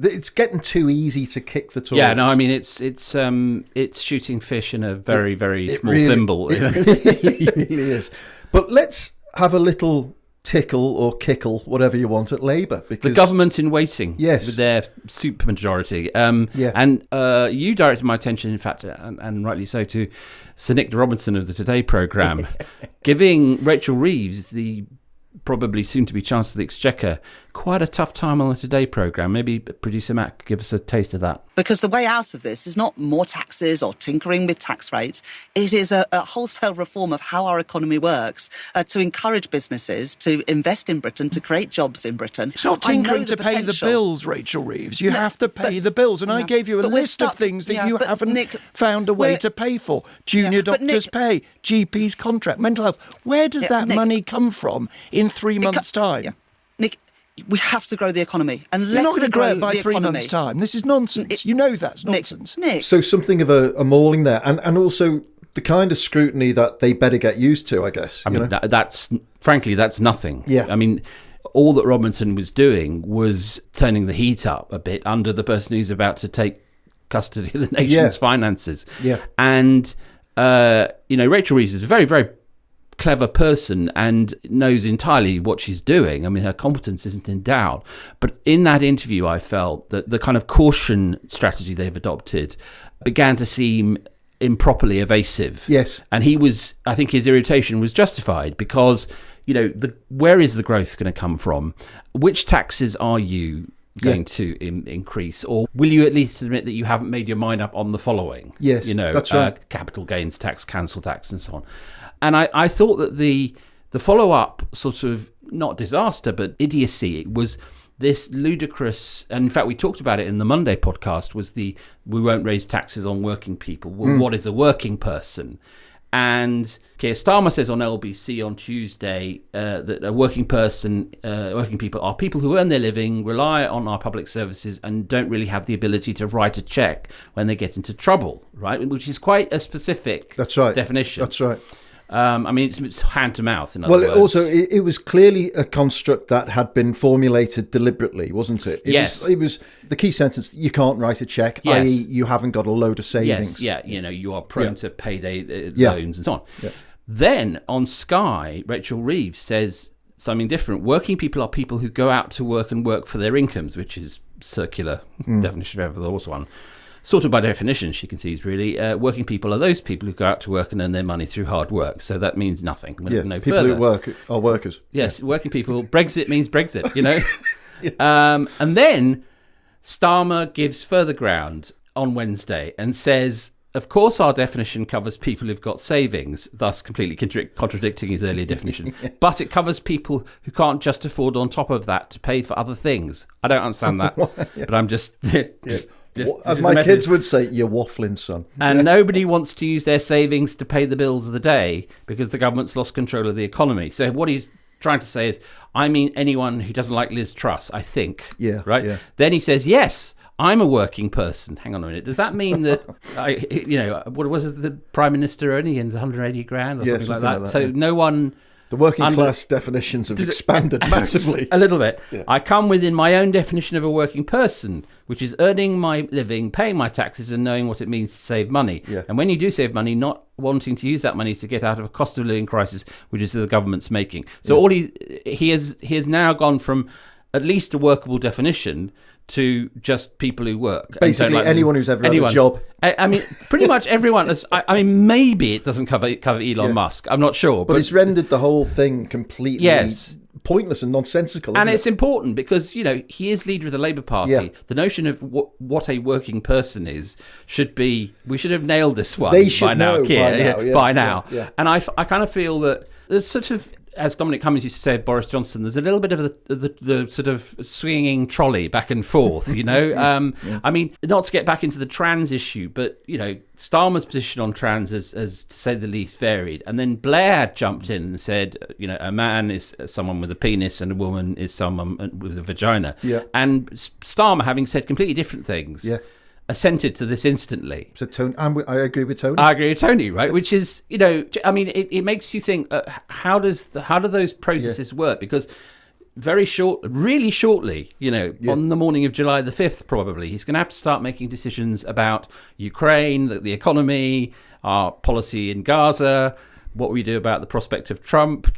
It's getting too easy to kick the Tories. Yeah, no, I mean it's shooting fish in a very, very small thimble. It really is. But let's have a little tickle or kickle, whatever you want, at Labour. Because the government in waiting, yes, with their supermajority. And you directed my attention, in fact, and rightly so, to Sir Nick Robinson of the Today programme, giving Rachel Reeves, the probably soon to be Chancellor of the Exchequer, quite a tough time on the Today programme. Maybe producer Matt could give us a taste of that. Because the way out of this is not more taxes or tinkering with tax rates. It is a wholesale reform of how our economy works to encourage businesses to invest in Britain, to create jobs in Britain. It's not tinkering to pay the bills, Rachel Reeves. You have to pay the bills. And I gave you a list of things that you haven't found a way to pay for. Junior doctors' pay, GP's contract, mental health. Where does that money come from in 3 months' time? Nick, we have to grow the economy. You're not going to grow it by 3 months' time. This is nonsense. You know that's nonsense. Nick. So something of a mauling there. And also the kind of scrutiny that they better get used to, I guess. I mean, that's frankly, that's nothing. Yeah. I mean, all that Robinson was doing was turning the heat up a bit under the person who's about to take custody of the nation's finances. Yeah. And, Rachel Reeves is a very, very clever person and knows entirely what she's doing. I mean, her competence isn't in doubt. But in that interview, I felt that the kind of caution strategy they've adopted began to seem improperly evasive. Yes. And I think his irritation was justified because, where is the growth going to come from? Which taxes are you going to increase? Or will you at least admit that you haven't made your mind up on the following? Yes, that's right. Capital gains tax, council tax, and so on. And I thought that the follow-up sort of, not disaster, but idiocy was this ludicrous, and in fact we talked about it in the Monday podcast, was we won't raise taxes on working people. Well, what is a working person? And Keir Starmer says on LBC on Tuesday that working people are people who earn their living, rely on our public services, and don't really have the ability to write a cheque when they get into trouble, right? Which is quite a specific definition. That's right. I mean, it's hand to mouth, in other words. Also, it was clearly a construct that had been formulated deliberately, wasn't it? It was the key sentence, you can't write a cheque, i.e. you haven't got a load of savings. Yes, you are prone to payday loans and so on. Yeah. Then, on Sky, Rachel Reeves says something different. Working people are people who go out to work and work for their incomes, which is circular definition if ever there was one. Sort of by definition, she concedes, really. Working people are those people who go out to work and earn their money through hard work. So that means nothing. No people further. Who work are workers. Yes, working people. Brexit means Brexit, And then Starmer gives further ground on Wednesday and says, of course, our definition covers people who've got savings, thus completely contradicting his earlier definition. But it covers people who can't just afford on top of that to pay for other things. I don't understand that, but I'm just... As my kids would say, you're waffling, son. And nobody wants to use their savings to pay the bills of the day because the government's lost control of the economy. So what he's trying to say is, I mean anyone who doesn't like Liz Truss, I think. Yeah. Right? Yeah. Then he says, yes, I'm a working person. Hang on a minute. Does that mean that, what was the Prime Minister earning? 180 grand or something like that? So no one... The working class definitions have expanded massively. A little bit. Yeah. I come within my own definition of a working person, which is earning my living, paying my taxes, and knowing what it means to save money. Yeah. And when you do save money, not wanting to use that money to get out of a cost of living crisis, which is the government's making. So all he has now gone from at least a workable definition to just people who work. Basically, anyone who's ever had a job. I mean, pretty much everyone. I mean, maybe it doesn't cover Elon Musk. I'm not sure. But it's rendered the whole thing completely pointless and nonsensical. And it's important because, he is leader of the Labour Party. Yeah. The notion of what a working person is we should have nailed this one by now. By now. Yeah. And I kind of feel that there's sort of, as Dominic Cummings used to say of Boris Johnson, there's a little bit of the sort of swinging trolley back and forth, I mean, not to get back into the trans issue, but, Starmer's position on trans has, to say the least, varied. And then Blair jumped in and said, a man is someone with a penis and a woman is someone with a vagina. Yeah. And Starmer, having said completely different things... Yeah. Assented to this instantly. So Tony, I agree with Tony. I agree with Tony, right? Which is, I mean, it makes you think, how do those processes work? Because really shortly, on the morning of July the 5th, probably, he's going to have to start making decisions about Ukraine, the economy, our policy in Gaza, what we do about the prospect of Trump,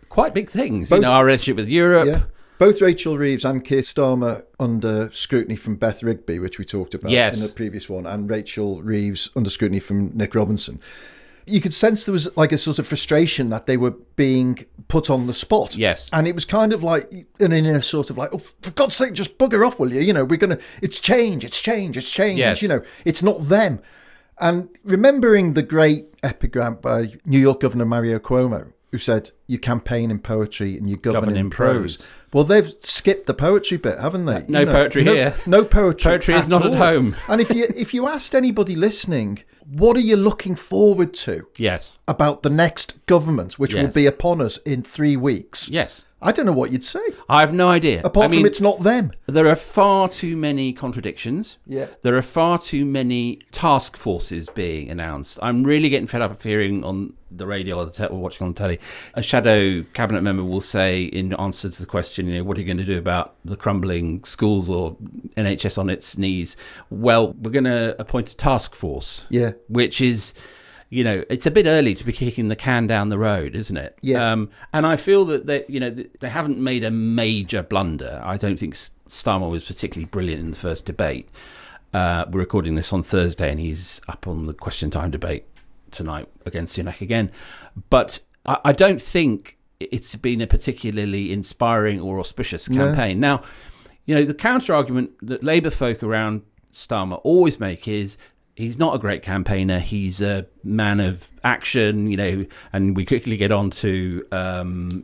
quite big things, our relationship with Europe. Yeah. Both Rachel Reeves and Keir Starmer under scrutiny from Beth Rigby, which we talked about in the previous one, and Rachel Reeves under scrutiny from Nick Robinson. You could sense there was like a sort of frustration that they were being put on the spot. Yes. And it was kind of like, in a sort of like, oh, for God's sake, just bugger off, will you? It's change. Yes. It's not them. And remembering the great epigram by New York Governor Mario Cuomo, who said, you campaign in poetry and you govern in prose. Well, they've skipped the poetry bit, haven't they? No poetry here. No poetry. Poetry is not at home. And if you asked anybody listening, what are you looking forward to? Yes. About the next government, which will be upon us in 3 weeks? Yes. I don't know what you'd say. I have no idea. Apart from it's not them. There are far too many contradictions. Yeah. There are far too many task forces being announced. I'm really getting fed up of hearing on the radio or watching on telly. A shadow cabinet member will say in answer to the question, what are you going to do about the crumbling schools or NHS on its knees? Well, we're going to appoint a task force. Yeah. Which is... it's a bit early to be kicking the can down the road, isn't it? Yeah. And I feel that they haven't made a major blunder. I don't think Starmer was particularly brilliant in the first debate. We're recording this on Thursday, and he's up on the Question Time debate tonight against Sunak again. But I don't think it's been a particularly inspiring or auspicious campaign. No. Now, the counter argument that Labour folk around Starmer always make is, he's not a great campaigner. He's a man of action, and we quickly get on to,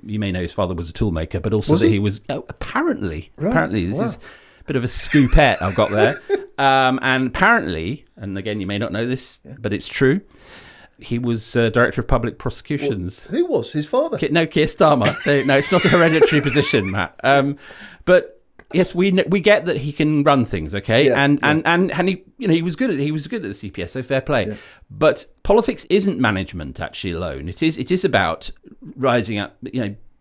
you may know his father was a toolmaker, but also that he was, apparently, this is a bit of a scoopette I've got there. And apparently, and again, you may not know this, but it's true, he was Director of Public Prosecutions. Well, who was? His father? No, Keir Starmer. No, it's not a hereditary position, Matt. But... yes, we get that he can run things, okay, and he was good at the CPS, so fair play. Yeah. But politics isn't management actually alone. It is about rising up,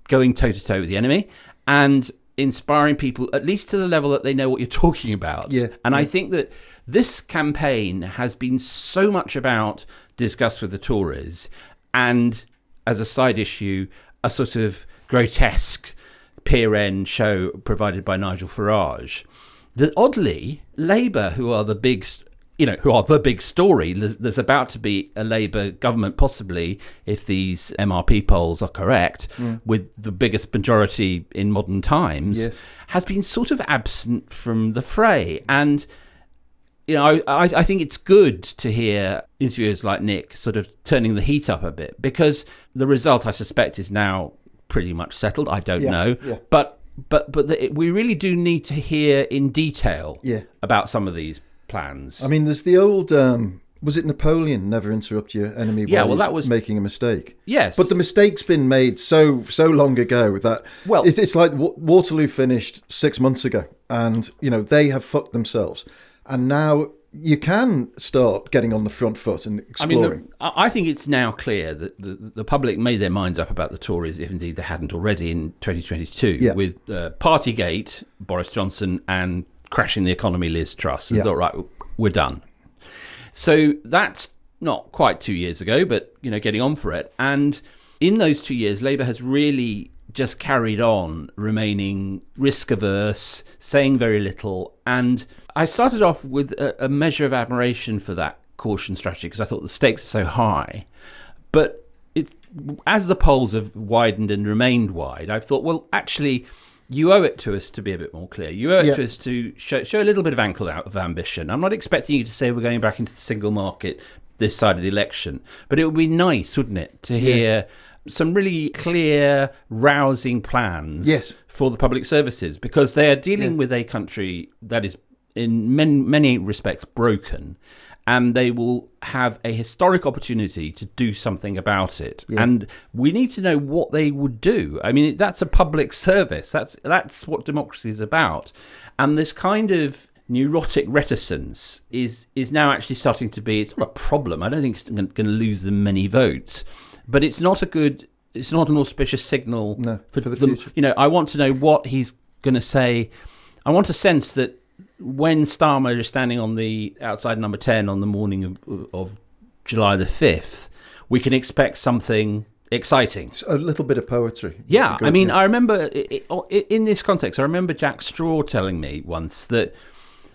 going toe to toe with the enemy and inspiring people at least to the level that they know what you're talking about. Yeah. And I think that this campaign has been so much about discuss with the Tories, and as a side issue, a sort of grotesque peer end show provided by Nigel Farage, that oddly Labour, who are the big story, there's about to be a Labour government possibly, if these MRP polls are correct, with the biggest majority in modern times, has been sort of absent from the fray. And I think it's good to hear interviewers like Nick sort of turning the heat up a bit, because the result, I suspect, is now pretty much settled. I don't know. Yeah. But we really do need to hear in detail about some of these plans. I mean, there's the old, was it Napoleon, never interrupt your enemy while that was making a mistake? Yes. But the mistake's been made so long ago that it's like Waterloo finished 6 months ago, and, they have fucked themselves. And now you can start getting on the front foot and exploring. I think it's now clear that the public made their minds up about the Tories, if indeed they hadn't already, in 2022, with Partygate, Boris Johnson, and crashing the economy, Liz Truss, and thought, right, we're done. So that's not quite 2 years ago, but, getting on for it. And in those 2 years, Labour has really just carried on remaining risk-averse, saying very little. And I started off with a measure of admiration for that caution strategy, because I thought the stakes are so high. But as the polls have widened and remained wide, I've thought, well, actually, you owe it to us to be a bit more clear. You owe it to us to show a little bit of ankle out of ambition. I'm not expecting you to say we're going back into the single market this side of the election, but it would be nice, wouldn't it, to hear some really clear, rousing plans for the public services, because they are dealing with a country that is in many respects broken, and they will have a historic opportunity to do something about it. Yeah. And we need to know what they would do. I mean, that's a public service. That's what democracy is about. And this kind of neurotic reticence is now actually starting to be, it's not a problem. I don't think it's going to lose them many votes. But it's not a good it's not an auspicious signal for the future. You know, I want to know what he's going to say. I want a sense that when Starmer is standing on the outside number 10 on the morning of July the 5th, we can expect something exciting. It's a little bit of poetry. Yeah, I mean, I remember, in this context, I remember Jack Straw telling me once that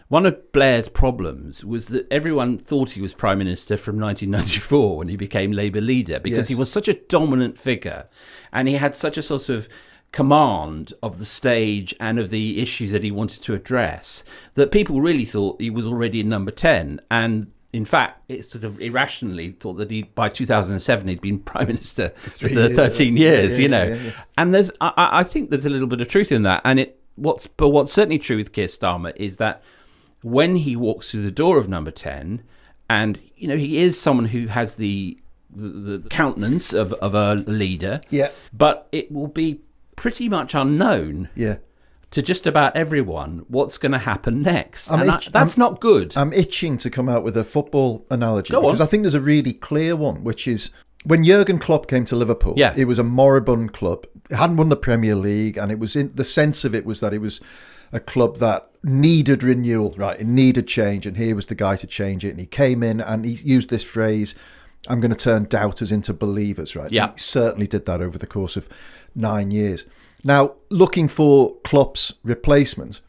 one of Blair's problems was that everyone thought he was Prime Minister from 1994 when he became Labour leader, because he was such a dominant figure and he had such a sort of command of the stage and of the issues that he wanted to address that people really thought he was already in number 10. And in fact, it sort of irrationally thought that by 2007 he'd been Prime Minister for 13 years, you know. Yeah. And I think there's a little bit of truth in that. And what's certainly true with Keir Starmer is that when he walks through the door of number 10, and, you know, he is someone who has the countenance of a leader, but it will be pretty much unknown to just about everyone what's going to happen next. That's not good. I'm itching to come out with a football analogy because I think there's a really clear one, which is when Jurgen Klopp came to Liverpool, it was a moribund club. It hadn't won the Premier League, and it was the sense of it was that it was a club that needed renewal, right? It needed change, and here was the guy to change it. And he came in and he used this phrase, I'm going to turn doubters into believers, right? Yeah. He certainly did that over the course of 9 years. Now, looking for Klopp's replacement,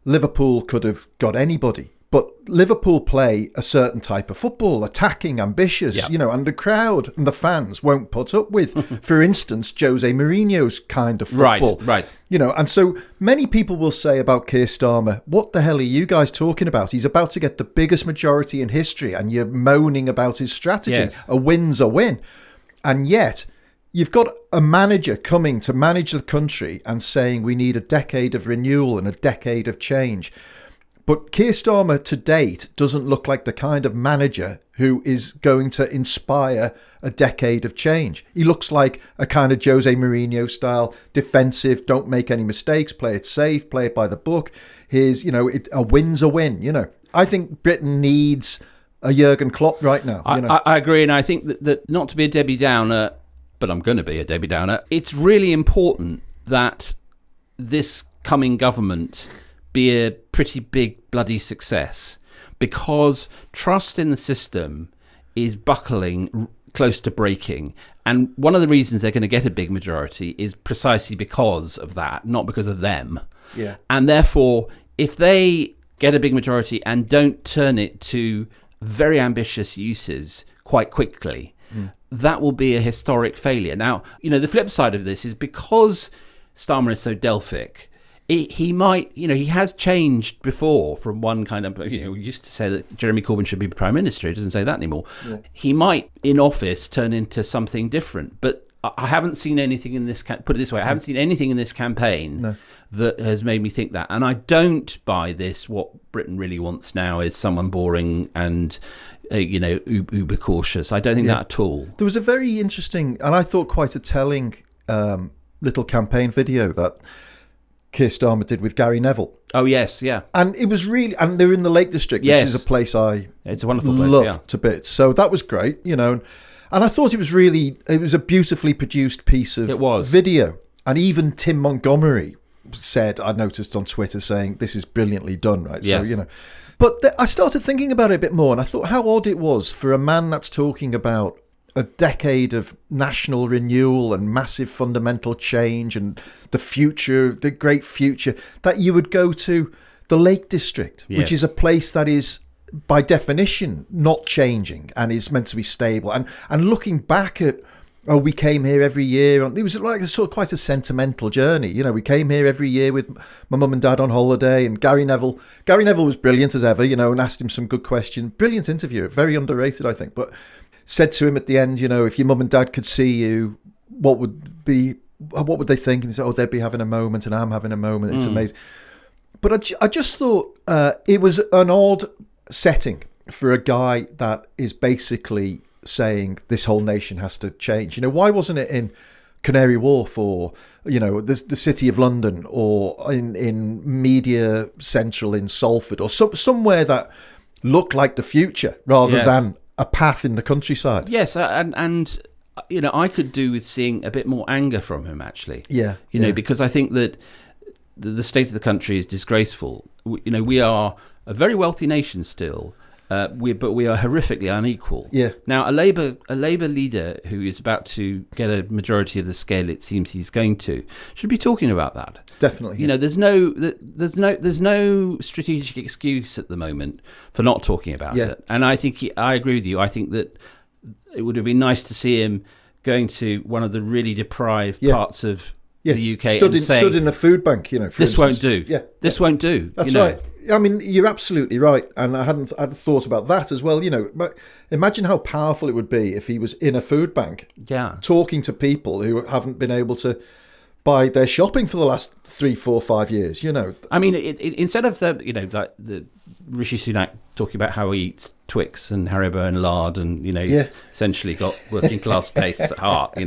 Liverpool could have got anybody, but Liverpool play a certain type of football, attacking, ambitious, you know, and the crowd and the fans won't put up with, for instance, Jose Mourinho's kind of football. Right. You know, and so many people will say about Keir Starmer, what the hell are you guys talking about? He's about to get the biggest majority in history and you're moaning about his strategy. Yes. A win's a win. And yet you've got a manager coming to manage the country and saying we need a decade of renewal and a decade of change. But Keir Starmer to date doesn't look like the kind of manager who is going to inspire a decade of change. He looks like a kind of Jose Mourinho style, defensive, don't make any mistakes, play it safe, play it by the book. Here's, you know, a win's a win, you know. I think Britain needs a Jurgen Klopp right now. I agree, and I think that not to be a Debbie Downer, but I'm going to be a Debbie Downer, it's really important that this coming government be a pretty big bloody success, because trust in the system is buckling close to breaking. And one of the reasons they're going to get a big majority is precisely because of that, not because of them. Yeah. And therefore, if they get a big majority and don't turn it to very ambitious uses quite quickly, that will be a historic failure. Now, you know, the flip side of this is because Starmer is so Delphic, he might, you know, he has changed before from one kind of, you know, we used to say that Jeremy Corbyn should be Prime Minister. He doesn't say that anymore. Yeah. He might, in office, turn into something different. But I haven't seen anything in this, put it this way, I haven't seen anything in this campaign that has made me think that. And I don't buy this. What Britain really wants now is someone boring and, you know, uber cautious. I don't think that at all. There was a very interesting, and I thought quite a telling little campaign video that Keir Starmer did with Gary Neville. Oh, yes, yeah. And it was really, and they're in the Lake District, which is a place it's a wonderful place, love to bits. So that was great, you know. And I thought it was a beautifully produced piece of video. And even Tim Montgomery said, I noticed on Twitter, saying, this is brilliantly done, right? Yes. So, you know. But I started thinking about it a bit more, and I thought how odd it was for a man that's talking about a decade of national renewal and massive fundamental change and the future, the great future, that you would go to the Lake District, which is a place that is, by definition, not changing and is meant to be stable. And looking back at, we came here every year. It was like sort of quite a sentimental journey. You know, we came here every year with my mum and dad on holiday, and Gary Neville was brilliant as ever, you know, and asked him some good questions. Brilliant interview, very underrated, I think. But said to him at the end, you know, if your mum and dad could see you, what would they think? And he said, they'd be having a moment, and I'm having a moment. It's amazing. But I just thought it was an odd setting for a guy that is basically saying this whole nation has to change. You know, why wasn't it in Canary Wharf or, you know, the City of London or in Media Central in Salford or somewhere that looked like the future rather than a path in the countryside? Yes, and I could do with seeing a bit more anger from him, actually. Yeah. Because I think that the state of the country is disgraceful. We are a very wealthy nation still, but we are horrifically unequal. Yeah. Now, a Labour leader who is about to get a majority of the scale it seems he's going to should be talking about that. Definitely. There's no strategic excuse at the moment for not talking about it. And I think I agree with you. I think that it would have been nice to see him going to one of the really deprived parts of the UK stood in a food bank, for this instance. won't do. Yeah, this won't do. That's right. I mean, you're absolutely right, and I hadn't thought about that as well. But imagine how powerful it would be if he was in a food bank, talking to people who haven't been able to buy their shopping for the last 3, 4, 5 years. I mean, instead of the Rishi Sunak talking about how he eats Twix and Haribo and lard, and he's essentially got working class tastes at heart.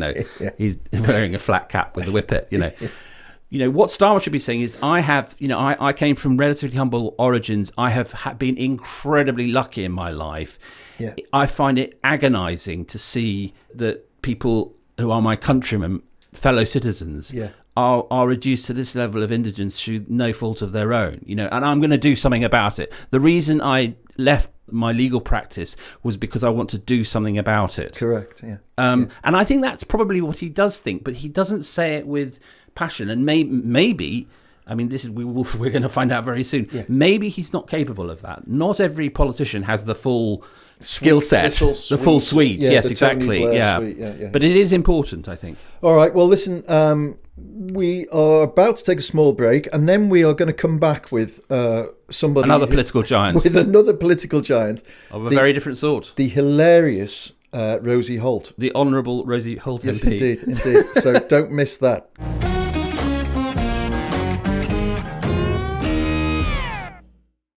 He's wearing a flat cap with a whippet. What Starmer should be saying is, I came from relatively humble origins. I have been incredibly lucky in my life. Yeah. I find it agonising to see that people who are my countrymen, fellow citizens, are reduced to this level of indigence through no fault of their own. And I'm going to do something about it. The reason I left my legal practice was because I want to do something about it. Correct. Yeah. And I think that's probably what he does think, but he doesn't say it with passion. And maybe, I mean, we're going to find out very soon. Yeah. Maybe he's not capable of that. Not every politician has the full skill set, the full suite. Yes, exactly. Suite. But it is important, I think. All right. Well, listen. We are about to take a small break, and then we are going to come back with another political giant. With another political giant of a very different sort. The hilarious Rosie Holt. The Honourable Rosie Holt yes, MP. Indeed. So don't miss that.